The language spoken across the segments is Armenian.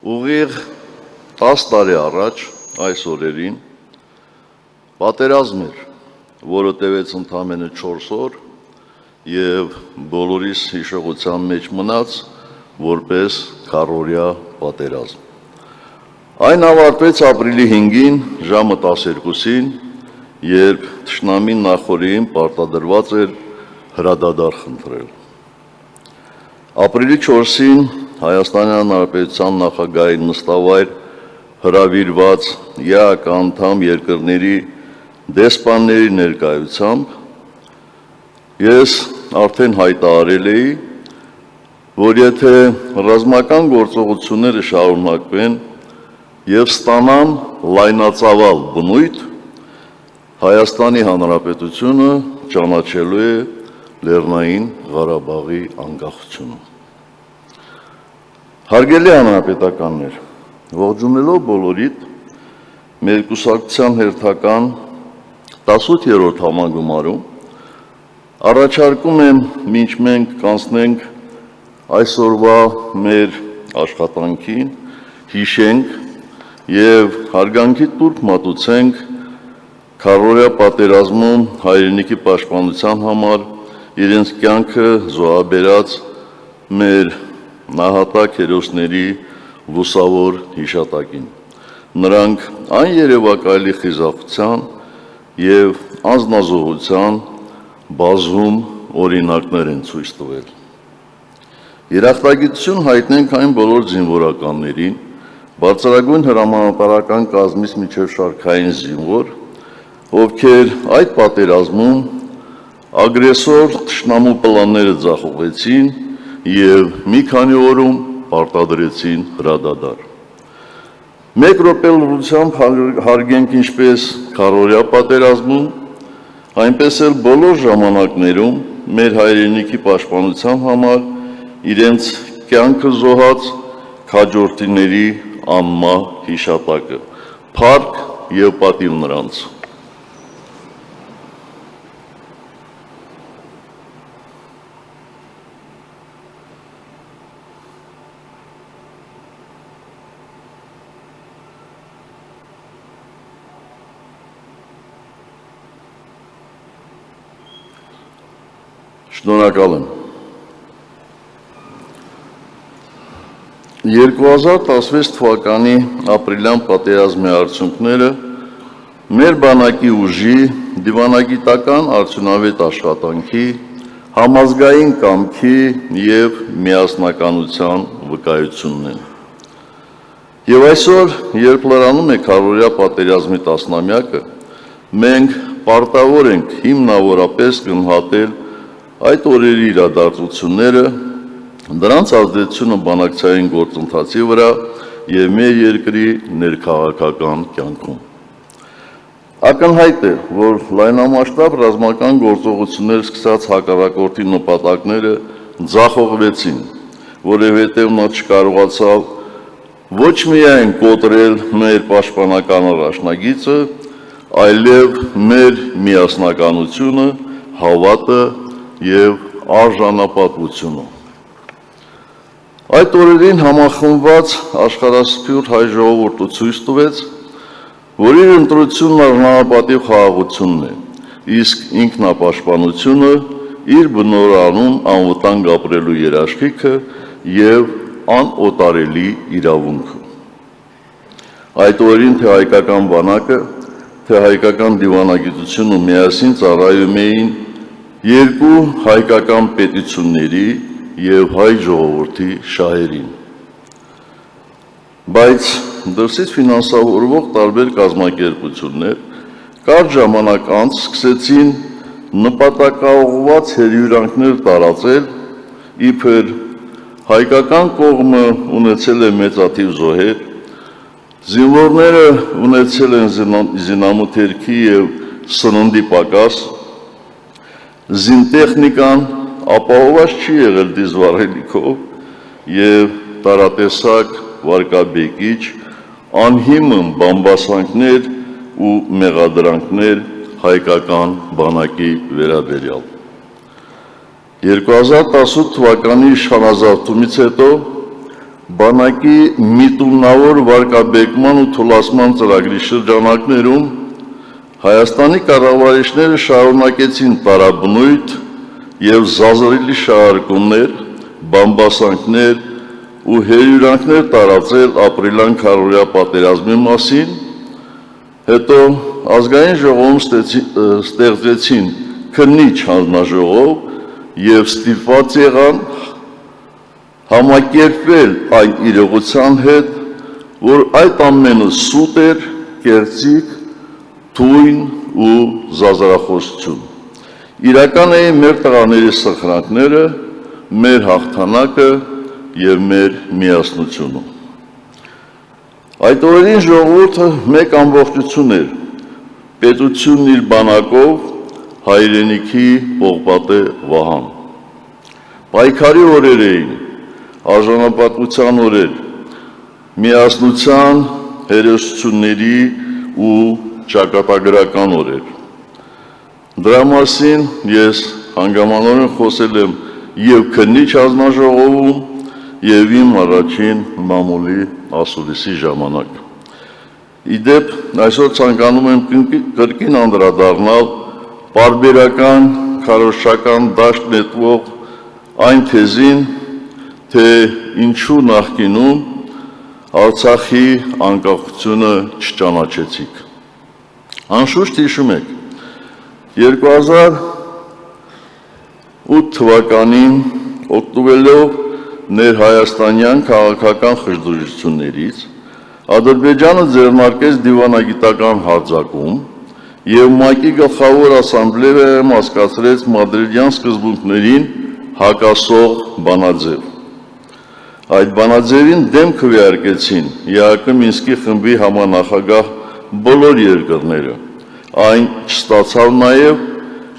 Ուղիղ 10 տարի առաջ այս օրերին պատերազմ էր, որը տևեց ընդամենը 4 օր եւ բոլորիս հիշողության մեջ մնաց որպես քառօրյա պատերազմ։ Այն ավարտվեց ապրիլի 5-ին ժամը 12-ին, երբ թշնամին նախօրեին պարտադրված էր հրադադար խնդրել։ Ապրիլի 4-ին Հայաստանյան Հանրապետության նախագահի նստավայր հրավիրված ԵԱԿ անդամ երկրների դեսպանների ներկայությամբ ես արդեն հայտարարել էի, որ եթե ռազմական գործողությունները շարունակվեն եւ ստանան լայնածավալ բնույթ, Հայաստանի Հանրապետությունը ճանաչելու է Լեռնային Ղարաբաղի անկախությունը։ Հարգելի հանրապետականներ, ողջունելով բոլորիդ, մեր կուսակցության հերթական 18-րդ համագումարում առաջարկում եմ, մինչ մենք կանցնենք այսօրվա մեր աշխատանքին, հիշենք եւ հարգանքի տուրք մատուցենք քառօրյա պատերազմում հայրենիքի պաշտպանության համար իրենց կյանքը զոհաբերած մեր նահատակ հերոսների լուսավոր հիշատակին։ Նրանք այն երևակայելի խիզախության եւ անձնազոհության բազում օրինակներ են ցույց տվել։ Երախտագիտություն հայտնենք այն բոլոր զինվորականներին, բարձրագույն հրամանատարական կազմից մինչև շարքային զինվոր, ովքեր այդ պատերազմում ագրեսոր թշնամու պլանները ձախողեցին եւ մի քանի օրում պարտադրեցին հրադադար։ Մեկ րոպե լրությամբ հարգենք ինչպես քառօրյա պատերազմում, այնպես էլ բոլոր ժամանակներում մեր հայրենիքի պաշտպանության համար իրենց կյանքը զոհած քաջորդիների անմահ հիշատակը։ Փառք եւ պատիվ նրանց։ Շնորհակալ եմ։ 2016 թվականի ապրիլյան պատերազմի արդյունքները մեր բանակի ուժի, դիվանագիտական արդյունավետ աշխատանքի, համազգային կամքի եւ միասնականության վկայությունն են։ Եվ այսօր, երբ լրանում է քառօրյա պատերազմի տասնամյակը, մենք պարտավոր ենք հիմնավորապես գնահատել այդ օրերի իրադարձությունները, դրանց ազդեցությունը բանակցային գործընթացի վրա եւ մեր երկրի ներքաղաքական կյանքում։ Ակնհայտ է, որ լայնամասշտաբ ռազմական գործողություններ սկսած հակառակորդի նպատակները ձախողվեցին, որովհետեւ նա չկարողացավ ոչ միայն կոտրել մեր պաշտպանական առաջնագիծը, այլև մեր միասնականությունը, հավատը եւ արժանապատվությունը։ Այդ օրերին համախմբված աշխարհասփյուռ հայ ժողովուրդը ցույց տվեց, որ իր ընտրությունն արժանապատիվ խաղաղությունն է, իսկ ինքնապաշտպանությունը իր բնորանում անվտանգ ապրելու երաշխիքը եւ անօտարելի իրավունքը։ Այդ օրերին թե հայկական բանակը, թե հայկական դիվանագիտությունը միասին ծառայում էին երկու հայկական պետությունների եւ հայ ժողովրդի շահերին։ Բայց դրսից ֆինանսավորվող տարբեր կազմակերպություններ կարճ ժամանակ անց սկսեցին նպատակաուղղված հերյուրանքներ տարածել, իբր հայկական կողմը ունեցել է մեծաթիվ զոհեր, զինվորները ունեցել են զինամթերքի եւ սննդի պակաս, զինտեխնիկան ապահովված չի եղել դիզվառելիքով եւ տարատեսակ վարկաբեկիչ, անհիմն բամբասանքներ ու մեղադրանքներ հայկական բանակի վերաբերյալ։ 2018 թվականի իշխանազավթումից հետո բանակի միտումնավոր վարկաբեկման ու թուլացման ծրագրի շրջանակներում Հայաստանի կառավարիչները շարունակեցին տարաբնույթ և զազրելի շահարկումներ, բամբասանքներ ու հերյուրանքներ տարածել ապրիլյան քարոզիա պատերազմի մասին, հետո ազգային ժողովում ստեղծեցին քննիչ հանձնաժողով և ստիպված եղան համակերպվել այն իրողության հետ, որ այդ ամենը սուտ էր, կեղծիք, թույն ու զազրախոսություն։ Իրական էին մեր տղաների սխրանքները, մեր հաղթանակը և մեր միասնությունը։ Այդ օրերին ժողովուրդը մեկ ամբողջություն էր, պետությունն իր բանակով, հայրենիքի պողպատե վահան։ Պայքարի օրեր էին, արժանապատվության օրեր, միասնության, հերոսությունների ու ճակատագրական օրեր։ Դրա մասին ես հանգամանորեն խոսել եմ և քննիչ հանձնաժողովում, և իմ առաջին մամուլի ասուլիսի ժամանակ։ Իդեպ, այսօր ցանկանում եմ կրկին անդրադառնալ պարբերական քարոզչական դաշտ նետվող այն թեզին, թե ինչու նախկինում Արցախի անկախությունը չճանաչեցիք։ Անշուշտ հիշում եք, 2008 թվականին օգտվելով ներհայաստանյան քաղաքական խժդժություններից Ադրբեջանը ձեռնարկեց դիվանագիտական հարձակում և ՄԱԿ-ի գլխավոր ասամբլեայում հասկացրեց մադրիդյան սկզբունքներին հակասող բանաձև։ Այդ բանաձևին դեմ քվեարկեցին ԵԱՀԿ Մինսկի խմբի համանախագահ բոլոր երկրները, այն չստացավ նաև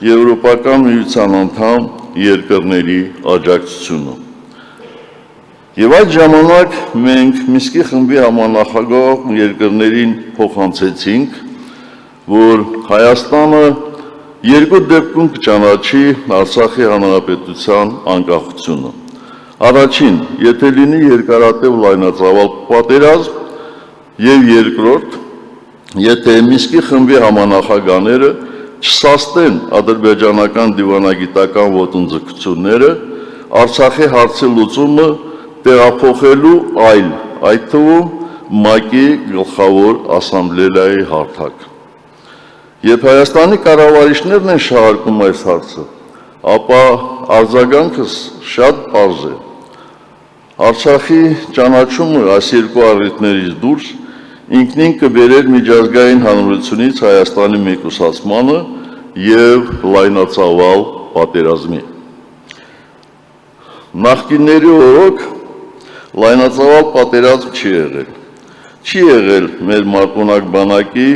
Եվրոպական միության անդամ երկրների աջակցությունը։ Եվ այդ ժամանակ մենք Մինսկի խմբի համանախագահ երկրներին փոխանցեցինք, որ Հայաստանը երկու դեպքում կճանաչի Արցախի հանրապետության անկախությունը։ Առաջին, եթե լինի երկարատև լայնածավալ պատերազմ, և երկրորդ, եթե Մինսկի խմբի համանախագահները չսաստեն ադրբեջանական դիվանագիտական ոտնձգությունները Արցախի հարցի լուծումը տեղափոխելու այլ, այդ թվում ՄԱԿ-ի գլխավոր ասամբլեայի հարթակ։ Երբ Հայաստանի կառավարիչներն են շահարկում այս հարցը, ապա արձագանքս շատ պարզ է։ Արցախի ճանաչումը այս երկու առիթներից դուրս ինքնին կբերեր միջազգային հանրությունից Հայաստանի մեկուսացմանը և լայնածավալ պատերազմի։ Նախկինների օրոք լայնածավալ պատերազմ չի եղել։ Չի եղել մեր մարտունակ բանակի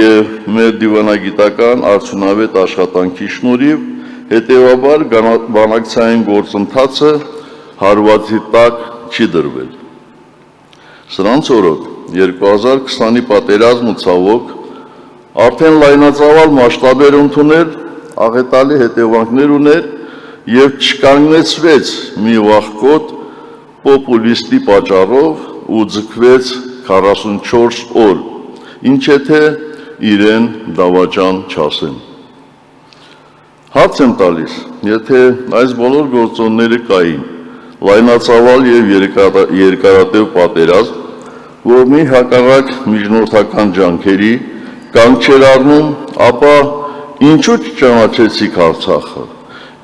և մեր դիվանագիտական արդյունավետ աշխատանքի շնորհիվ, հետևաբար բանակցային գործընթացը հարվածի տակ չի դրվել։ Սրանց օրոք 2020-ի պատերազմը ցավոք արդեն լայնածավալ մասշտաբեր ընդունել, աղետալի հետևանքներ ուներ և չկանգնեցվեց մի վախկոտ պոպուլիստի պատճառով ու ձգվեց 44 օր, ինչ եթե իրեն դավաճան չասեն։ Հարց եմ տալիս, եթե այս բոլոր գործոնները կային, լայնածավալ և երկարատև պատերազմ, որ մի հակառակ միջնորդական ջանքերի կանգ չէր առնում, ապա ինչու չճանաչեցիք Արցախը,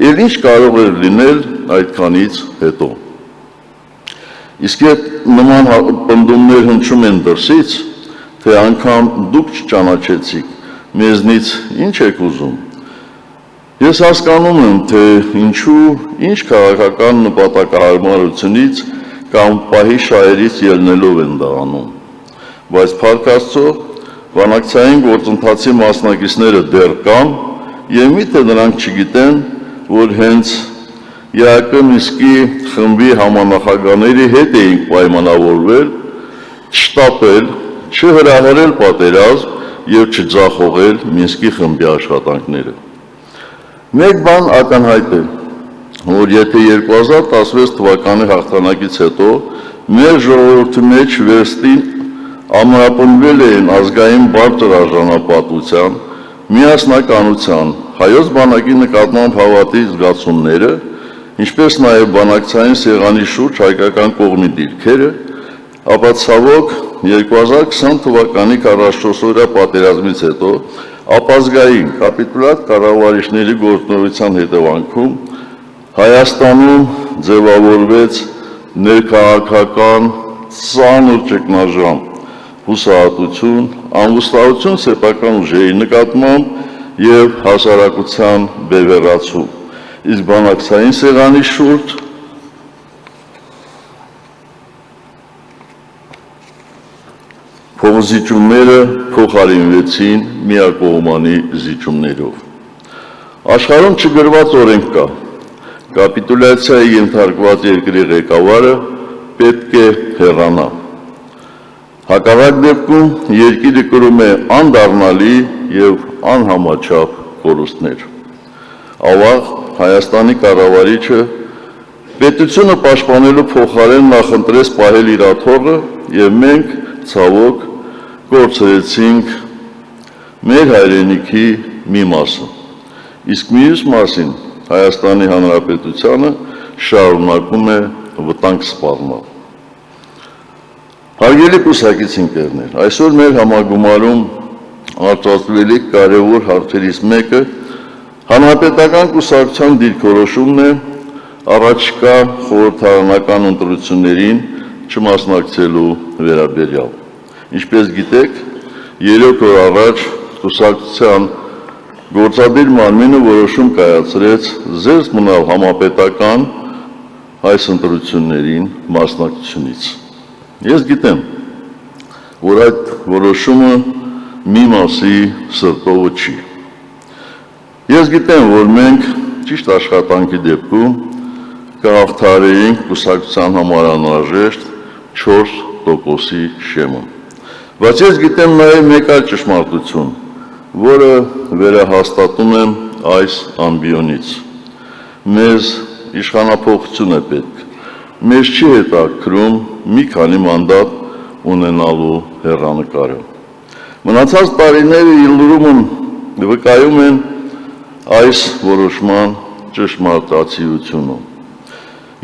և ինչ կարող էր լինել այդքանից հետո։ Իսկ երբ նման պնդումներ հնչում են դրսից, թե անգամ դուք չճանաչեցիք, մեզնից ինչ եք ուզում։ Ես հասկանում եմ, թե ինչու, ինչ քաղաքական նպատակահարմարությունից կամ պահի շահերից ելնելով են դա անում, բայց փառք Աստծո, բանակցային գործընթացի մասնակիցները դեռ կան, և միթե նրանք չգիտեն, որ հենց ԵԱՀԿ Մինսկի խմբի համանախագահների հետ էինք պայմանավորվել, չշտապել, չհրահրել պատերազմ և չձախողել Մինսկի խմբի աշխատանքները։ Մեկ բան ակնհայտ է, որ եթե 2016 թվականի հաղթանակից հետո մեր ժողովրդի մեջ վերստին ամրապնդվել են ազգային բարձր արժանապատվության, միասնականության, հայոց բանակի նկատմամբ հավատի զգացումները, ինչպես նաև բանակցային սեղանի շուրջ հայկական կողմի դիրքերը, ապա ցավոք 2020 թվականի 44-օրյա պատերազմից հետո ապազգային կապիտուլյատ կառավարիչների գործունեության հետևանքում Հայաստանում ձևավորվեց ներքաղաքական ծանր ճգնաժամ, հուսահատություն, անվստահություն սեփական ուժերի նկատմամբ եւ հասարակության բևեռացում, իսկ բանակցային սեղանի շուրջ փոխզիջումները փոխարինվեցին միակողմանի զիջումներով։ Աշխարհում չգրված օրենք կա, կապիտուլյացիայի ենթարկված երկրի ղեկավարը պետք է հեռանա։ Հակառակ դեպքում երկիրը կրում է անդառնալի եւ անհամաչափ կորուստներ։ Ավաղ Հայաստանի կառավարիչը պետությունը պաշտպանելու փոխարեն նախընտրեց պահել իր աթոռը եւ մենք ցավոք կորցրեցինք մեր հայրենիքի մի մասը, իսկ մյուս մասին Հայաստանի Հանրապետությանը շարունակում է վտանգ սպառնալ։ Հարգելի կուսակից ընկերներ, այսօր մեր համագումարում արտացվելի կարևոր հարցերից մեկը հանրապետական կուսակցության դիրքորոշումն է առաջիկա խորհրդարանական ընտրություններին չմասնակցելու վերաբերյալ։ Ինչպես գիտեք, 3 օր առաջ կուսակցության գործադիր մարմինը որոշում կայացրեց զերծ մնալ համապետական այս ընտրություններին մասնակցությունից։ Ես գիտեմ, որ այդ որոշումը մի մասի սրտովը չի։ Ես գիտեմ, որ մենք ճիշտ աշխատանքի դեպքում կհաղթահարեինք կուսակցության համար անհրաժեշտ 4%-ի շեմը։ Բայց ես գիտեմ նաև մեկ այլ ճշմարտություն, որը վերահաստատում եմ այս ամբիոնից։ Մեզ իշխանափոխություն է պետք։ Մեզ չի հետաքրքրում մի քանի մանդատ ունենալու հեռանկարը։ Մնացած տարիները ելրումն վկայում են այս որոշման ճշմարտացիությունը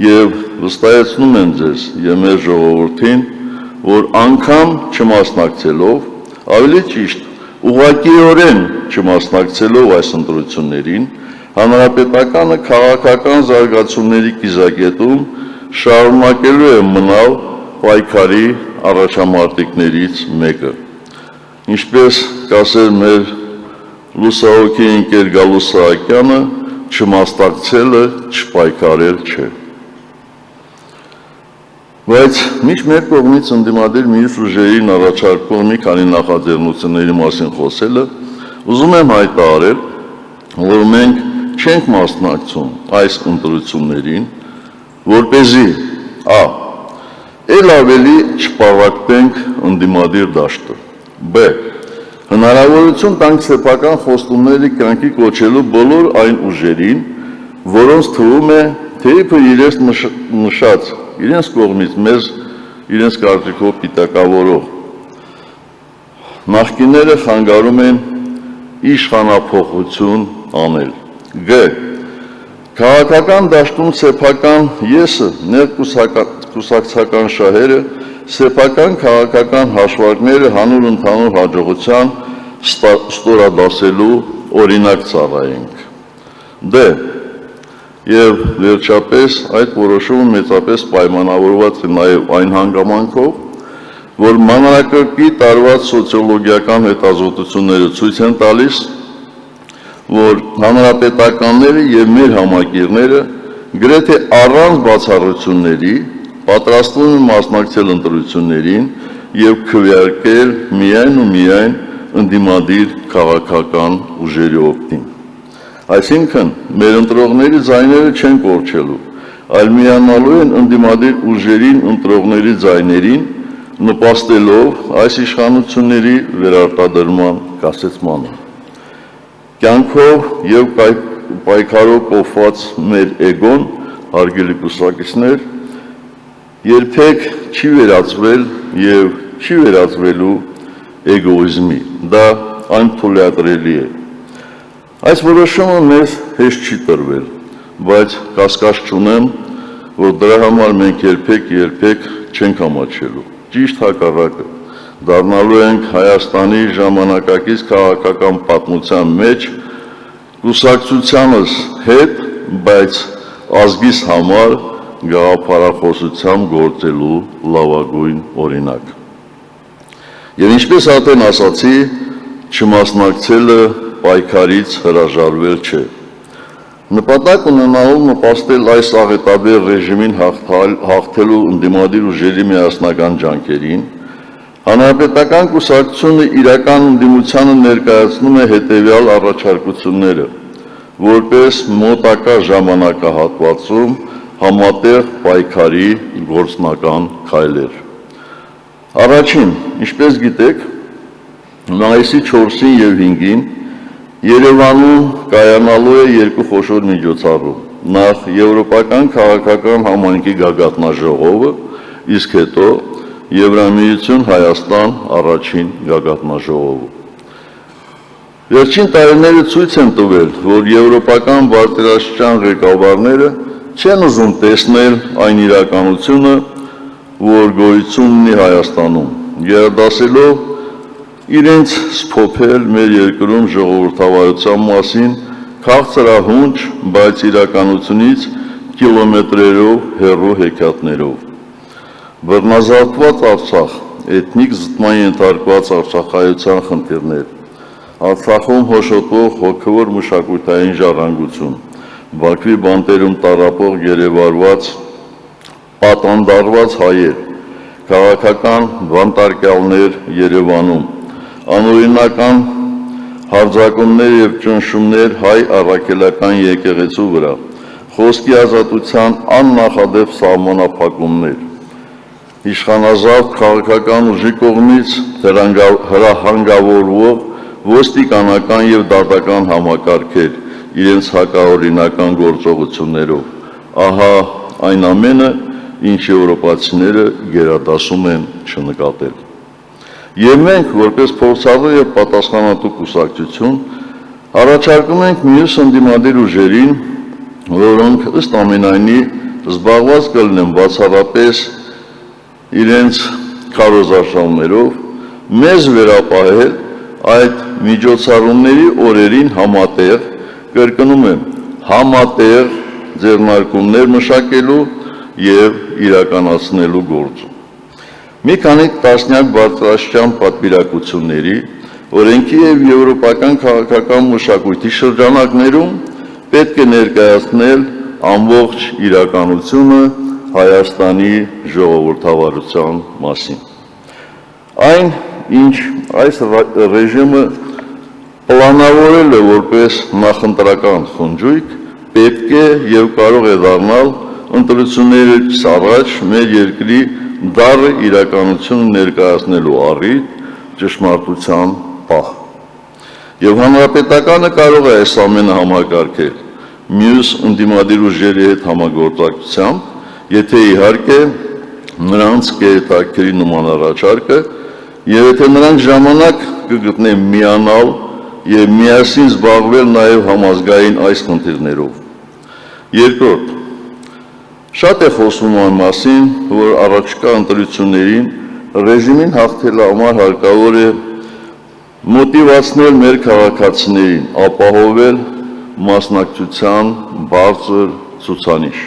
եւ վստահեցնում են ձեզ եւ մեր ժողովրդին, որ անգամ չմասնակցելով, ավելի ճիշտ ուղղակիորեն չմասնակցելով այս ընտրություններին, հանրապետականը քաղաքական զարգացումների կիզակետում շարունակելու է մնալ պայքարի առաջամարտիկներից մեկը։ Ինչպես կասեր մեր լուսահոգի ընկեր Գալուստ Սահակյանը, չմասնակցելը չպայքարել չէ։ Բայց միշտ մեր կողմից ընդդիմադիր մյուս ուժերին առաջարկող մի քանի նախաձեռնությունների մասին խոսելը, ուզում եմ հայտարարել, որ մենք չենք մասնակցում այս ընտրություններին, որպեսզի a. Էլ ավելի չպարակտենք ընդդիմադիր դաշտը, b. Հնարավորություն տանք սեփական խոստումների կյանքի կոչելու բոլոր այն ուժերին, որոնց թվում է, թե իբր իրենց նշած իրենց կողմից մեզ իրենց կարծիքով պիտակավորող նախկինները խանգարում են իշխանափոխություն անել։ G. Քաղաքական դաշտում սեփական եսը, ներկուսակցական շահերը, սեփական քաղաքական հաշվարկները հանուր ընդհանուր հաջողության ստորադասելու օրինակ ծառայենք։ D. Եվ վերջապես այդ որոշումը մեծապես պայմանավորված է նաև այն հանգամանքով, որ մանրակրկիտ տարված սոցիոլոգիական հետազոտությունները ցույց են տալիս, որ հանրապետականները եւ մեր համակիրները գրեթե առանց բացառությունների պատրաստվում են մասնակցել ընտրություններին եւ քվեարկել միայն ու միայն ընդդիմադիր քաղաքական ուժերի օգտին։ Այսինքն, մեր ընտրողների ձայները չեն կորչելու, այլ միանալու են ընդդիմադիր ուժերին ընտրողների ձայներին, նպաստելով այս իշխանությունների վերարտադրման կասեցմանը։ Կյանքով եւ պայքարով կոփված մեր էգոն, հարգելի կուսակիցներ, երբեք չի վերածվել եւ չի վերածվելու էգոիզմի, դա անթույլատրելի է։ Այս որոշումը մեզ հեշտ չի տրվել, բայց կասկած չունեմ, որ դրա համար մենք երբեք չենք ամաչելու։ Ճիշտ հակառակը, դառնալու ենք Հայաստանի ժամանակակից քաղաքական պատմության մեջ կուսակցությանս հետ, բայց ազգիս համար գաղափարախոսությամբ գործելու լավագույն օրինակ։ Եվ ինչպես արդեն ասացի, չմասնակցելը պայքարից հրաժարվել չէ։ Նպատակ ունենալով նպաստել այս աղետաբեր ռեժիմին հաղթելու ընդդիմադիր ուժերի միասնական ջանքերին, Հանրապետական կուսակցությունը իրական ընդդիմությանը ներկայացնում է հետևյալ առաջարկությունները, որպես մոտակա ժամանակահատվածում համատեղ պայքարի գործնական քայլեր։ Առաջին, ինչպես գիտեք, մայիսի 4-ին եւ 5-ին Երևանում կայանալու է երկու խոշոր միջոցառում, նախ Եվրոպական քաղաքական համայնքի գագաթնաժողովը, իսկ հետո Եվրամիություն Հայաստան առաջին գագաթնաժողովը։ Վերջին տարիները ցույց են տվել, որ եվրոպական բարձրաստիճան ղեկավարները չեն ուզում տեսնել այն իրականությունը, որ գոյություն ունի Հայաստանում, գերադասելով իրենց սփոփել մեր երկրում ժողովրդավարության մասին քաղցրահունչ, բայց իրականությունից կիլոմետրերով հեռու հեքիաթներով։ Բռնազավթված Արցախ, էթնիկ զտման ենթարկված արցախայության խնդիրներ, Արցախում հոշոտվող հոգևոր մշակութային ժառանգություն, Բաքվի բանտերում տառապող գերեվարված, պատանդարված հայեր, քաղաքական բանտարկյալներ Երևանում, անօրինական հարձակումներ եւ ճնշումներ հայ առաքելական եկեղեցու վրա, խոսքի ազատության աննախադեպ սահմանափակումներ, իշխանազավթ քաղաքական ուժի կողմից հրահանգավորվող ոստիկանական եւ դատական համակարգեր իրենց հակաօրինական գործողություններով, ահա այն ամենը, ինչ եվրոպացիները գերադասում են չնկատել։ Եվ մենք, որպես փորձառու եւ պատասխանատու կուսակցություն, առաջարկում ենք մյուս ընդդիմադիր ուժերին, որոնք ըստ ամենայնի զբաղված կլինեն բացառապես իրենց քարոզարշավներով, մեզ վերապահել այդ միջոցառումների օրերին համատեղ, կրկնում եմ, համատեղ ձեռնարկումներ մշակելու եւ իրականացնելու գործում։ Մի քանի տասնյակ բարձրաստիճան պատվիրակությունների, օրենքի եւ եվրոպական քաղաքական մշակույթի շրջանակներում պետք է ներկայացնել ամբողջ իրականությունը Հայաստանի ժողովրդավարության մասին։ Այն, ինչ այս ռեժիմը պլանավորել է որպես նախընտրական խնջույք, պետք է եւ կարող է դառնալ ընտրություններից առաջ մեր երկրի դառը իրականությունը ներկայացնելու առիթ ճշմարտության պահ։ Եվ հանրապետականը կարող է այս ամենը համակարգել մյուս ընդդիմադիր ուժերի հետ համագործակցությամբ, եթե իհարկե նրանց կհետաքրի նման առաջարկը եւ եթե նրանք ժամանակ կգտնեն միանալ եւ միասին զբաղվել նաեւ համազգային այս խնդիրներով։ Երկրորդ, շատ է խոսվում այն մասին, որ առաջիկա ընտրություններին ռեժիմին հաղթելու համար հարկավոր է մոտիվացնել մեր քաղաքացիներին, ապահովել մասնակցության բարձր ցուցանիշ։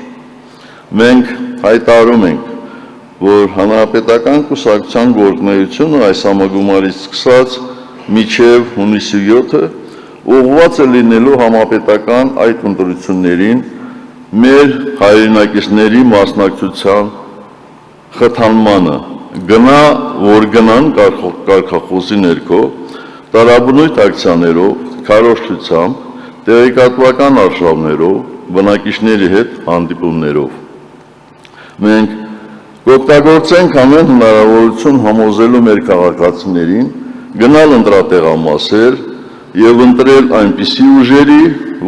Մենք հայտարարում ենք, որ հանրապետական կուսակցության գործունեությունը այս համագումարից սկսած մինչև հունիսի 7-ը ուղղված է լինելու համապետական այդ ընտրություններին մեր հայրենակիցների մասնակցության խթանմանը, որ գնան կարգախոսի ներքո, տարաբնույթ ակցիաներով, քարոզչությամբ, տեղեկատվական արշավներով, բնակիչների հետ հանդիպումներով։ Մենք կօգտագործենք ամեն հնարավորություն համոզելու մեր քաղաքացիներին գնալ ընտրատեղամասեր եւ ընտրել այնպիսի ուժերի,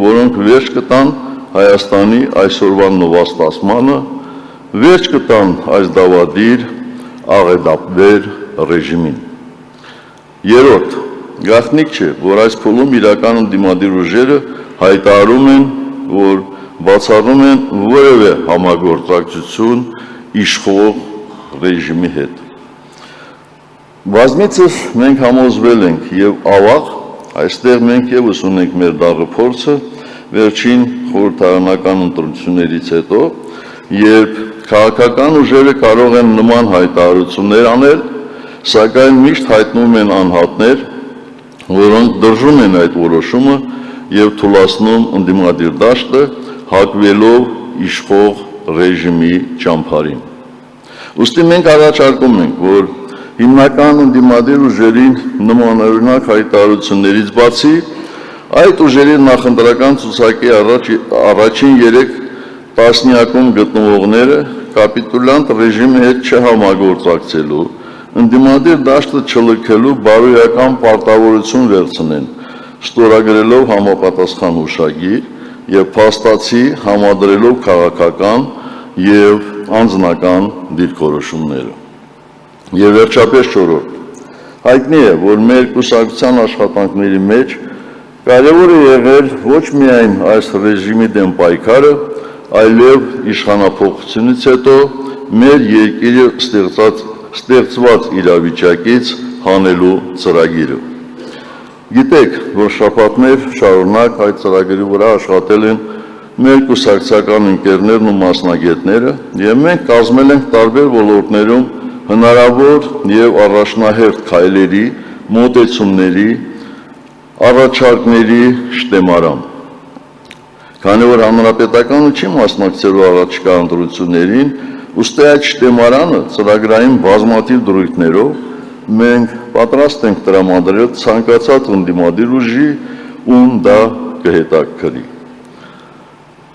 որոնք վերջ կտան Հայաստանի այսօրվա նվաստացմանը, վերջ կտան այս դավադիր աղետաբեր ռեժիմին։ Երրորդ, գաղտնիք չէ, որ այս փուլում իրական ընդդիմադիր ուժերը հայտարարում են, որ բացառում են որևէ համագործակցություն իշխող ռեժիմի հետ։ Բազմիցս մենք համոզվել ենք եւ ավաղ, այստեղ մենք եւս ունենք մեր դառը փորձը վերջին խորհրդարանական ընտրություններից հետո, երբ քաղաքական ուժերը կարող են նման հայտարարություններ անել, սակայն միշտ հայտնում են անհատներ, որոնք դրժում են այդ որոշումը եւ թուլացնում ընդդիմադիր դաշտը, հակվելով իշխող ռեժիմի ճամփարին։ Ուստի մենք առաջարկում ենք, որ հիմնական ընդդիմադիր ուժերին նմանօրինակ հայտարարություններից բացի, այդ ուժերի նախընտրական ցուցակի առաջին 3 տասնյակում գտնվողները կապիտուլյանտ ռեժիմի հետ չհամագործակցելու, ընդդիմադիր դաշտը չլքելու բարոյական պարտավորություն վերցնեն, ստորագրելով համապատասխան հուշագիր եւ փաստացի համադրելով քաղաքական եւ անձնական դիրքորոշումները։ Եվ վերջապես չորրորդ, հայտնի է, որ մեր կուսակցության աշխատանքների մեջ կարևոր է եղել ոչ միայն այս ռեժիմի դեմ պայքարը, այլև իշխանափոխությունից հետո մեր երկիրը ստեղծված իրավիճակից հանելու ծրագիրը։ Գիտեք, որ շաբաթներ շարունակ այդ ծրագրի վրա աշխատել են մեր կուսակցական ընկերներն ու մասնագետները, եւ մենք կազմել ենք տարբեր ոլորտներում հնարավոր եւ առաջնահերթ քայլերի, մոտեցումների, առաջարկների շտեմարան։ Քանի որ հանրապետականը չի մասնակցելու առաջիկա ընտրություններին, ուստի այդ շտեմարանը ծրագրային բազմաթիվ դրույթներով մենք պատրաստ ենք տրամադրել ցանկացած ընդդիմադիր ուժի, ում դա կհետաքրքրի։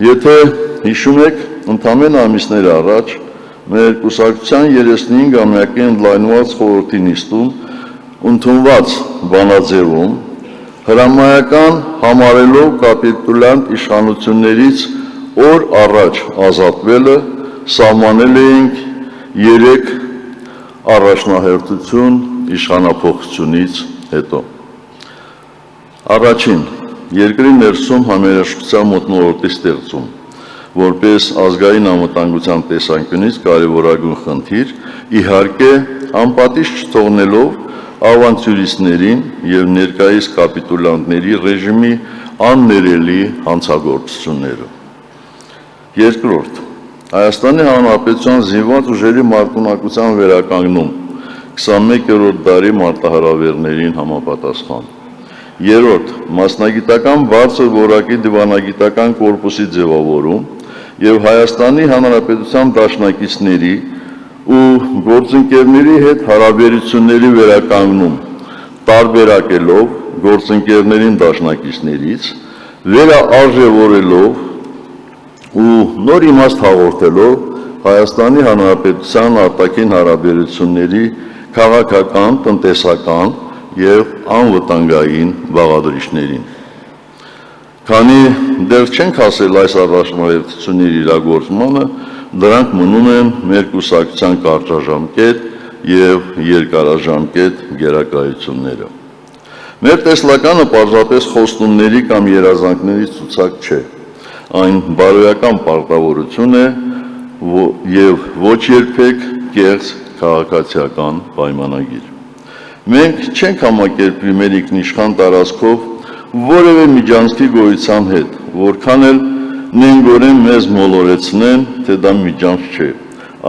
Եթե հիշում եք, ընդամենը ամիսներ առաջ մեր կուսակցության 35-ամյակի ընդլայնված խորհրդի նիստում ընդունված բանաձևում հրամայական համարելով կապիտուլյանտ իշխանություններից օր առաջ ազատվելը սահմանել էինք 3 առաջնահերթություն իշխանափոխությունից հետո։ Առաջին, երկրի ներսում համերաշխության մթնոլորտի ստեղծում, որպես ազգային անվտանգության տեսանկյունից կարևորագույն խնդիր, իհարկե անպատիժ չթողնելով ավանտյուրիստներին եւ ներկայիս կապիտուլյանտների ռեժիմի աններելի հանցագործությունները։ Երկրորդ, Հայաստանի Հանրապետության զինված ուժերի մարտունակության վերականգնում 21-րդ դարի մարտահրավերներին համապատասխան։ Երրորդ, մասնագիտական բարձր որակի դիվանագիտական կորպուսի ձևավորում եւ Հայաստանի Հանրապետության դաշնակիցների ու գործընկերների հետ հարաբերությունների վերականգնում, տարբերակելով գործընկերներին դաշնակիցներից, վերաարժևորելով ու նոր իմաստ հաղորդելով Հայաստանի Հանրապետության արտաքին հարաբերությունների քաղաքական, տնտեսական եւ անվտանգային բաղադրիչներին։ Քանի դեռ չենք հասել այս առաջնահերթությունների իրագործմանը, դրանք մնում են մեր կուսակցության կարճաժամկետ եւ երկարաժամկետ գերակայությունները։ Մեր տեսլականը պարզապես խոստումների կամ երազանքների ցուցակ չէ, այն բարոյական պարտավորություն է եւ ոչ երբեք կեղծ քաղաքացիական պայմանագիր։ Մենք չենք համակերպվի մեր ինքնիշխան տարածքով որևէ միջանցքի գոյության հետ, որքան էլ նենգորեն մեզ մոլորեցնեն, թե դա միջանց չէ,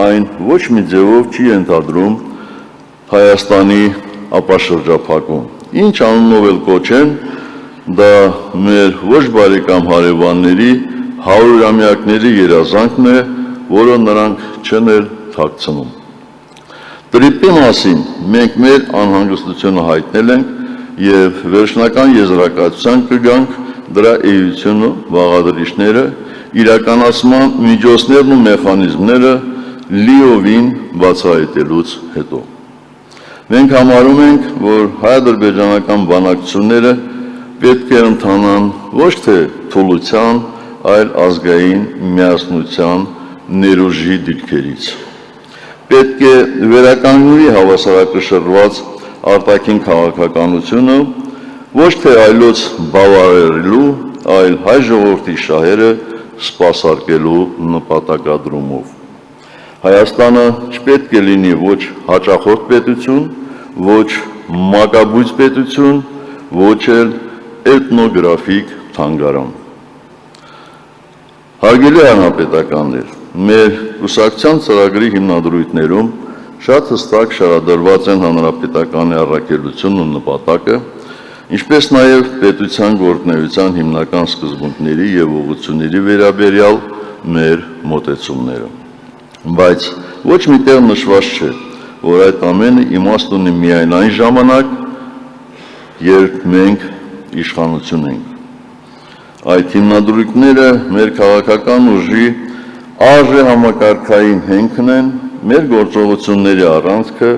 այն ոչ մի ձևով չի ենթադրում Հայաստանի ապաշրջափակում։ Ինչ անունով էլ կոչեն, դա մեր ոչ բարեկամ հարևանների 100-ամյակների երազանքն է, որը նրանք չեն էլ թաքցնում։ Տրիպի մասին մենք մեր անհանգստությունը հայտնել ենք եւ վերջնական եզրակացության կգանք դրա էությունը, բաղադրիչները, իրականացման միջոցներն ու մեխանիզմները լիովին բացահայտելուց հետո։ Մենք համարում ենք, որ հայ-ադրբեջանական բանակցությունները պետք է ընթանան ոչ թե թուլության, այլ ազգային միասնության ներուժի դիրքերից։ պետք է վերականգնվի հավասարակշռված արտաքին քաղաքականությունը, ոչ թե այլոց բավարարելու, այլ հայ ժողովրդի շահերը սպասարկելու նպատակադրումով։ Հայաստանը չպետք է լինի ոչ հաճախորդ պետություն, ոչ մակաբույծ պետություն, ոչ էլ էթնոգրաֆիկ թանգարան։ Հարգելի հանրապետականներ, մեր կուսակցության ծրագրի հիմնադրույթներում շատ հստակ շարադրված են հանրապետականի առաքելությունն ու նպատակը, ինչպես նաև պետության գործունեության հիմնական սկզբունքների և ուղղությունների վերաբերյալ մեր մոտեցումները։ Բայց ոչ մի տեղ նշված չէ, որ այդ ամենը իմաստ ունի միայն այն ժամանակ, երբ մենք իշխանություն ենք։ Այդ հիմնադրույթները մեր քաղաքական ուժի արժեհամակարգային հենքն են, մեր գործողությունների առանցքը,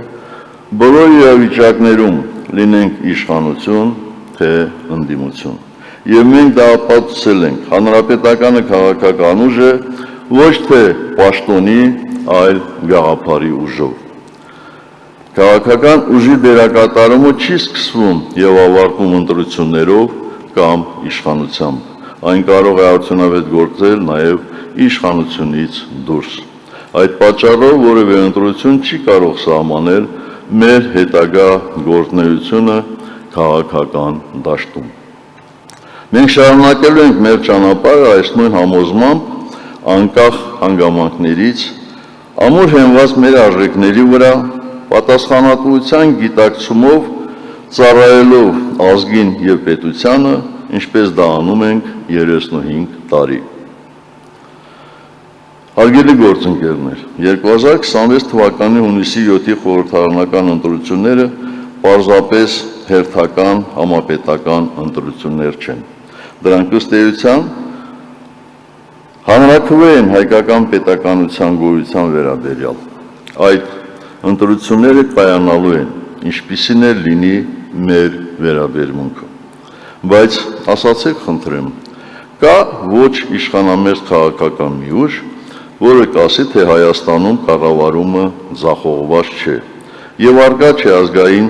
բոլոր իրավիճակներում լինենք իշխանություն, թե ընդդիմություն։ Եվ մենք դա ապացուցել ենք, հանրապետականը քաղաքական ուժ է, ոչ թե պաշտոնի, այլ գաղափարի ուժով։ Քաղաքական ուժի դերակատարումը չի սկսվում և ավարտվում ընտրություններով կամ իշխանությամբ։ Այն կարող է արդյունավետ գործել նաև իշխանությունից դուրս։ Այդ պատճառով որևէ ընտրություն չի կարող սահմանել մեր հետագա գործունեությունը քաղաքական դաշտում։ Մենք շարունակելու ենք մեր ճանապարհը այս նույն համոզմամբ, անկախ հանգամանքներից, ամուր հենված մեր արժեքների վրա, պատասխանատվության գիտակցումով ծառայելով ազգին և պետությանը, ինչպես դա անում ենք 35 տարի։ Հարգելի գործընկերներ, 2026 թվականի հունիսի 7-ի խորհրդարանական ընտրությունները պարզապես հերթական համապետական ընտրություններ չեն։ Դրանք ըստ էության հանրաքվե են հայկական պետականության գոյության վերաբերյալ։ Այդ ընտրությունները կայանալու են, ինչպիսին էլ լինի մեր վերաբերմունքը։ Բայց ասացեք խնդրեմ, կա ոչ իշխանամերձ քաղաքական մի ուժ, որը կասի, թե Հայաստանում կառավարումը ձախողված չէ և առկա չէ ազգային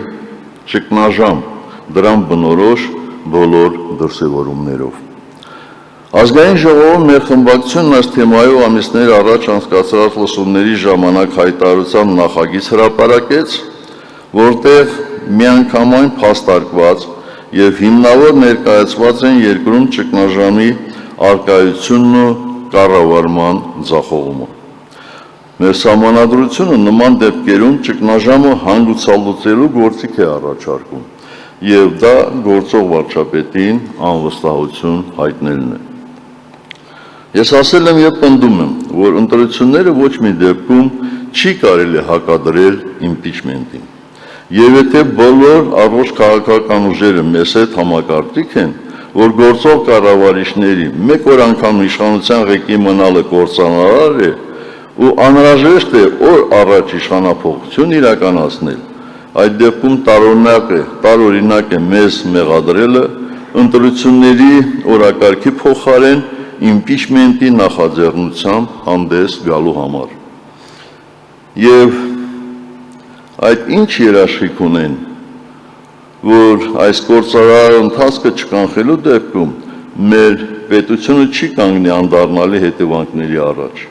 ճգնաժամ, դրան բնորոշ բոլոր դրսևորումներով։ Ազգային ժողովում մեր խմբակցությունն այս թեմայով ամիսներ առաջ անցկացրած լսումների ժամանակ հայտարարության նախագիծ հրապարակեց, որտեղ միանգամայն փաստարկված և հիմնավոր ներկայացված են երկրում ճգնաժամի առկայությունն ու կառավարման ձախողումը։ Մեր սահմանադրությունը նման դեպքերում ճգնաժամը հանգուցալուծելու գործիք է առաջարկում, և դա գործող վարչապետին անվստահություն հայտնելն է։ Ես ասել եմ և պնդում եմ, որ ընտրությունները ոչ մի դեպքում չի կարելի հակադրել իմպիչմենտին։ Եվ եթե բոլոր առողջ քաղաքական ուժերը մեզ հետ համակարծիք են, որ գործող կառավարիչների մեկ օր անգամ իշխանության ղեկի մնալը կործանարար է ու անհրաժեշտ է օր առաջ իշխանափոխություն իրականացնել, այդ դեպքում տարօրինակ է մեզ մեղադրելը ընտրությունների օրակարգի փոխարեն իմպիչմենտի նախաձեռնությամբ հանդես գալու համար։ Եվ այդ ինչ երաշխիք ունեն, որ այս կործանարար ընթացքը չկանխելու դեպքում մեր պետությունը չի կանգնի անդառնալի հետևանքների առաջ։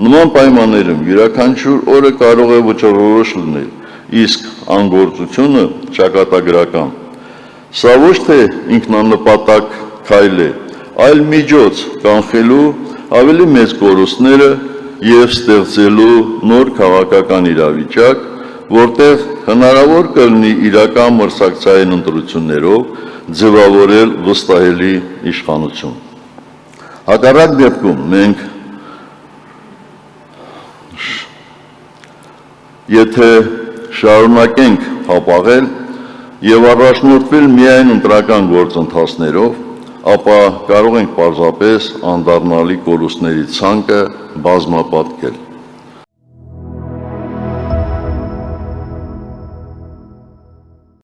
Նման պայմաններում յուրաքանչյուր օրը կարող է վճռորոշ լինել, իսկ անգործությունը ճակատագրական։ Սա ոչ թե ինքնանպատակ քայլ է, այլ միջոց կանխելու ավելի մեծ կորուստները և ստեղծելու նոր քաղաքական իրավիճակ, որտեղ հնարավոր կլինի իրական մրցակցային ընտրություններով ձևավորել վստահելի իշխանություն։ Հակառակ դեպքում մենք եթե շարունակենք հապաղել և առաջնորդվել միայն ընտրական գործընթացներով, ապա կարող ենք պարզապես անդառնալի կորուստների ցանկը բազմապատկել։